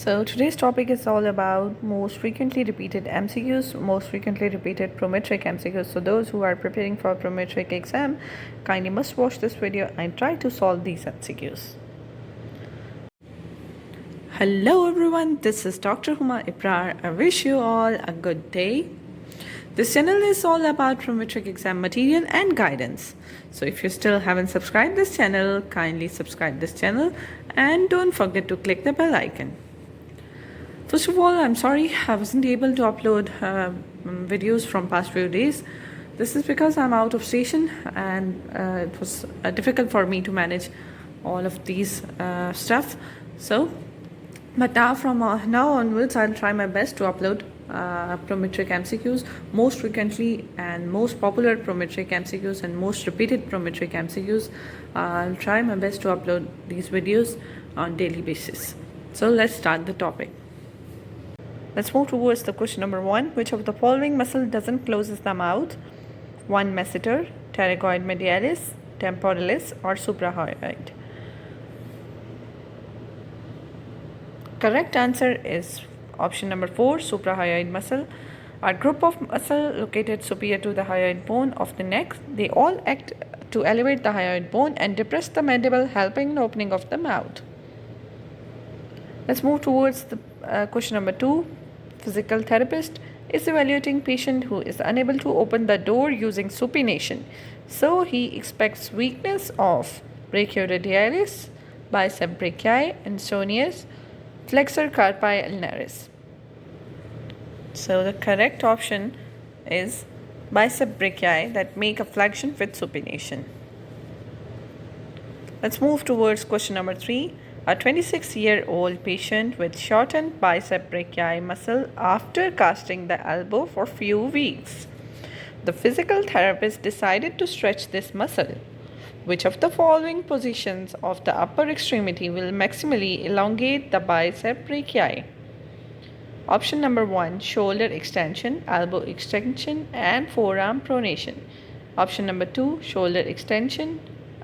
So today's topic is all about most frequently repeated MCQs, most frequently repeated Prometric MCQs. So those who are preparing for Prometric exam, kindly must watch this video and try to solve these MCQs. Hello everyone, this is Dr. Huma Ibrar. I wish you all a good day. This channel is all about Prometric exam material and guidance. So if you still haven't subscribed this channel, kindly subscribe this channel and don't forget to click the bell icon. First of all, I'm sorry I wasn't able to upload videos from past few days. This is because I'm out of station and it was difficult for me to manage all of these stuff. But now from now onwards, I'll try my best to upload Prometric MCQs, most frequently and most popular Prometric MCQs and most repeated Prometric MCQs. I'll try my best to upload these videos on daily basis. So let's start the topic. Let's move towards the question number 1. Which of the following muscle doesn't close the mouth? 1. Masseter, pterygoid medialis, temporalis, or suprahyoid? Correct answer is option number 4, suprahyoid muscle. A group of muscle located superior to the hyoid bone of the neck. They all act to elevate the hyoid bone and depress the mandible, helping the opening of the mouth. Let's move towards the question number 2. Physical therapist is evaluating patient who is unable to open the door using supination. So he expects weakness of brachioradialis, bicep brachii, insonius, flexor carpi ulnaris. So the correct option is bicep brachii that make a flexion with supination. Let's move towards question number 3. A 26-year-old patient with shortened bicep brachii muscle after casting the elbow for few weeks. The physical therapist decided to stretch this muscle. Which of the following positions of the upper extremity will maximally elongate the bicep brachii? Option number 1, shoulder extension, elbow extension, and forearm pronation. Option number 2, shoulder extension,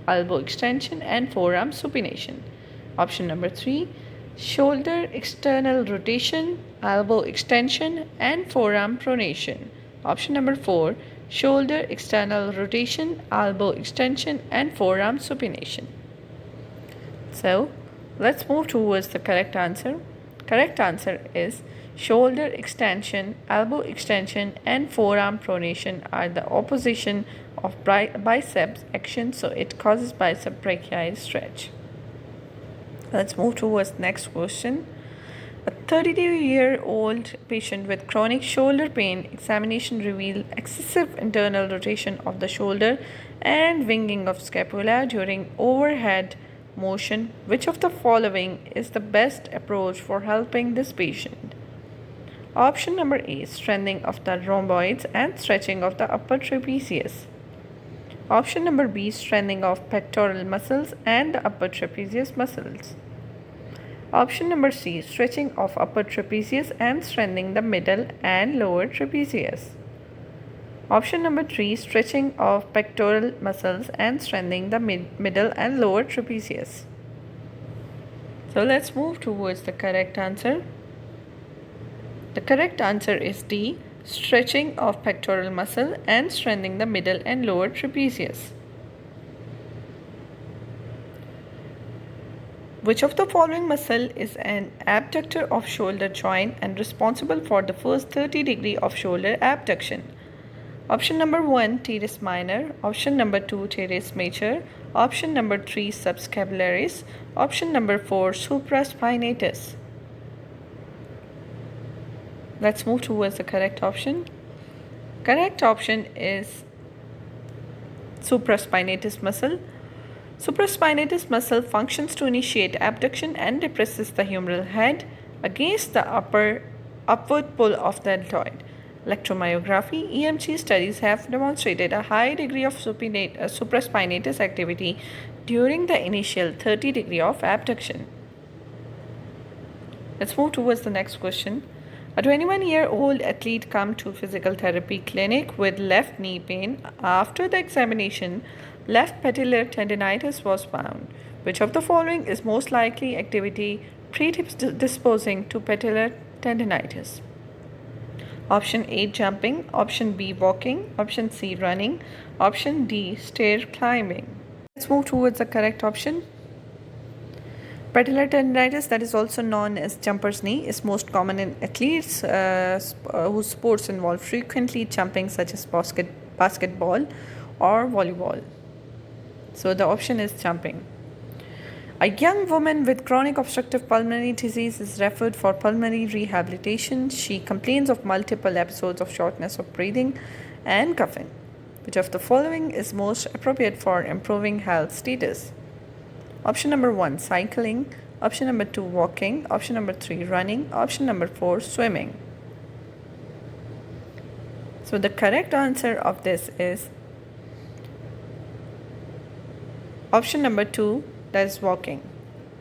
elbow extension, and forearm supination. Option number 3, shoulder external rotation, elbow extension, and forearm pronation. Option number 4, shoulder external rotation, elbow extension, and forearm supination. So, let's move towards the correct answer. Correct answer is shoulder extension, elbow extension, and forearm pronation are the opposition of biceps action, so it causes bicep brachii stretch. Let's move towards the next question. A 32-year-old patient with chronic shoulder pain examination revealed excessive internal rotation of the shoulder and winging of scapula during overhead motion. Which of the following is the best approach for helping this patient? Option number A, strengthening of the rhomboids and stretching of the upper trapezius. Option number B, strengthening of pectoral muscles and the upper trapezius muscles. Option number C, stretching of upper trapezius and strengthening the middle and lower trapezius. Option number 3, stretching of pectoral muscles and strengthening the middle and lower trapezius. So let's move towards the correct answer. The correct answer is D, stretching of pectoral muscle and strengthening the middle and lower trapezius. Which of the following muscle is an abductor of shoulder joint and responsible for the first 30 degrees of shoulder abduction? Option number 1, teres minor. Option number 2, teres major. Option number 3, subscapularis. Option number 4, supraspinatus. Let's move towards the correct option. Correct option is supraspinatus muscle. Supraspinatus muscle functions to initiate abduction and depresses the humeral head against the upward pull of the deltoid. Electromyography EMG studies have demonstrated a high degree of supraspinatus activity during the initial 30 degrees of abduction. Let's move towards the next question. A 21-year-old athlete came to physical therapy clinic with left knee pain. After the examination, left patellar tendinitis was found. Which of the following is most likely activity predisposing to patellar tendinitis? Option A, jumping. Option B, walking. Option C, running. Option D, stair climbing. Let's move towards the correct option. Patellar tendinitis, that is also known as jumper's knee, is most common in athletes whose sports involve frequently jumping, such as basketball or volleyball. So the option is jumping. A young woman with chronic obstructive pulmonary disease is referred for pulmonary rehabilitation. She complains of multiple episodes of shortness of breathing and coughing. Which of the following is most appropriate for improving health status? Option number 1, cycling. Option number 2, walking. Option number 3, running. Option number 4, swimming. So the correct answer of this is option number 2, that is walking.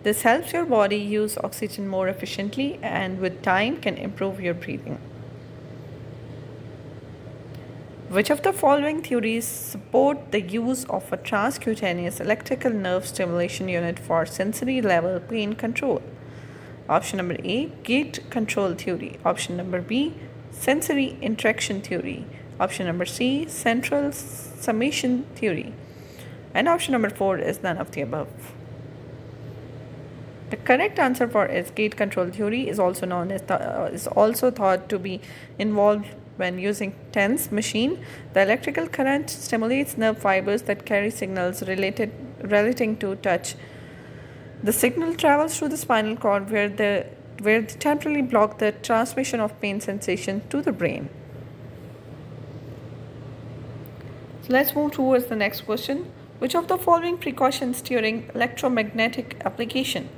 This helps your body use oxygen more efficiently and with time can improve your breathing. Which of the following theories support the use of a transcutaneous electrical nerve stimulation unit for sensory level pain control? Option number A, gate control theory. Option number B, sensory interaction theory. Option number C, central summation theory. And option number 4 is none of the above. The correct answer for is gate control theory is also known as is also thought to be involved when using TENS machine. The electrical current stimulates nerve fibers that carry signals relating to touch. The signal travels through the spinal cord where they temporarily block the transmission of pain sensation to the brain. So let's move towards the next question. Which of the following precautions during electromagnetic application?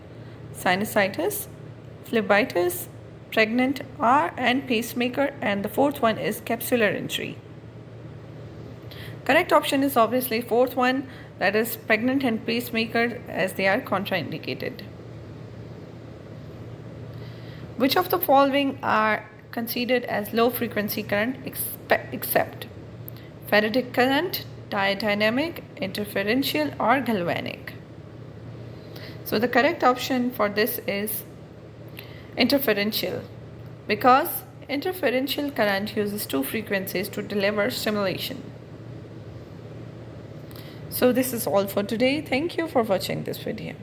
Sinusitis, phlebitis, pregnant and pacemaker, and the fourth one is capsular injury. Correct option is obviously fourth one, that is pregnant and pacemaker, as they are contraindicated. Which of the following are considered as low frequency current except Faraday current, dynamic, interferential, or galvanic? So the correct option for this is interferential, because interferential current uses two frequencies to deliver stimulation. So this is all for today. Thank you for watching this video.